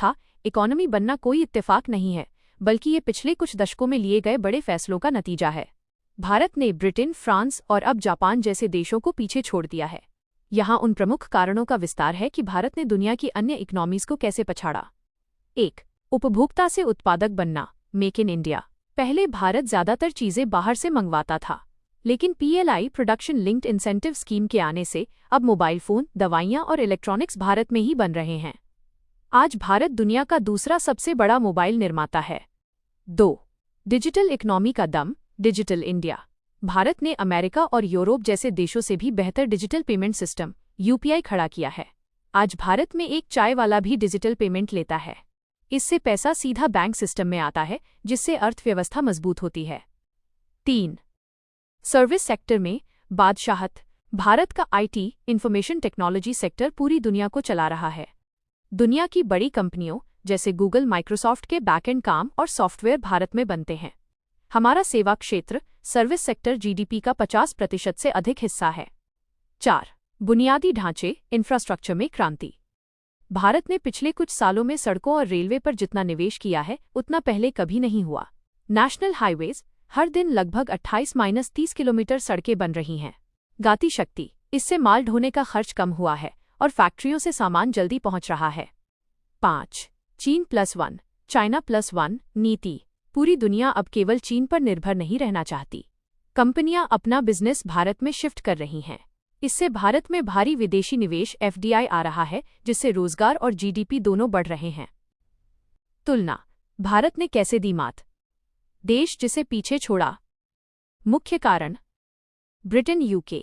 था, इकोनॉमी बनना कोई इत्तेफाक नहीं है, बल्कि ये पिछले कुछ दशकों में लिए गए बड़े फैसलों का नतीजा है। भारत ने ब्रिटेन, फ्रांस और अब जापान जैसे देशों को पीछे छोड़ दिया है। यहाँ उन प्रमुख कारणों का विस्तार है कि भारत ने दुनिया की अन्य इकोनॉमीज को कैसे पछाड़ा। 1. उपभोक्ता से उत्पादक बनना, मेक इन इंडिया। पहले भारत ज्यादातर चीजें बाहर से मंगवाता था, लेकिन PLI production linked incentive scheme के आने से अब मोबाइल फोन, दवाइयां और इलेक्ट्रॉनिक्स भारत में ही बन रहे हैं। आज भारत दुनिया का दूसरा सबसे बड़ा मोबाइल निर्माता है। 2. डिजिटल इकोनॉमी का दम, डिजिटल इंडिया। भारत ने अमेरिका और यूरोप जैसे देशों से भी बेहतर डिजिटल पेमेंट सिस्टम UPI खड़ा किया है। आज भारत में एक चाय वाला भी डिजिटल पेमेंट लेता है। इससे पैसा सीधा बैंक सिस्टम में आता है, जिससे अर्थव्यवस्था मजबूत होती है। 3. सर्विस सेक्टर में बादशाहत। भारत का IT इंफॉर्मेशन टेक्नोलॉजी सेक्टर पूरी दुनिया को चला रहा है। दुनिया की बड़ी कंपनियों जैसे गूगल, माइक्रोसॉफ्ट के बैकएंड काम और सॉफ्टवेयर भारत में बनते हैं। हमारा सेवा क्षेत्र, सर्विस सेक्टर GDP का 50% से अधिक हिस्सा है। 4. बुनियादी ढांचे, इंफ्रास्ट्रक्चर में क्रांति। भारत ने पिछले कुछ सालों में सड़कों और रेलवे पर जितना निवेश किया है, उतना पहले कभी नहीं हुआ। नेशनल हाईवेज, हर दिन लगभग 28-30 किलोमीटर सड़कें बन रही हैं। गति शक्ति, इससे माल ढोने का खर्च कम हुआ है और फैक्ट्रियों से सामान जल्दी पहुंच रहा है। 5. China+1, China+1 नीति। पूरी दुनिया अब केवल चीन पर निर्भर नहीं रहना चाहती। कंपनियां अपना बिजनेस भारत में शिफ्ट कर रही हैं। इससे भारत में भारी विदेशी निवेश FDI आ रहा है, जिससे रोजगार और GDP दोनों बढ़ रहे हैं। तुलना, भारत ने कैसे दी मात? देश जिसे पीछे छोड़ा। मुख्य कारण, ब्रिटेन, UK।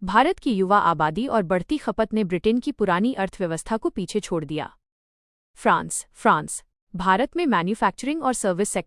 भारत की युवा आबादी और बढ़ती खपत ने ब्रिटेन की पुरानी अर्थव्यवस्था को पीछे छोड़ दिया। फ्रांस, भारत में मैन्युफैक्चरिंग और सर्विस सेक्टर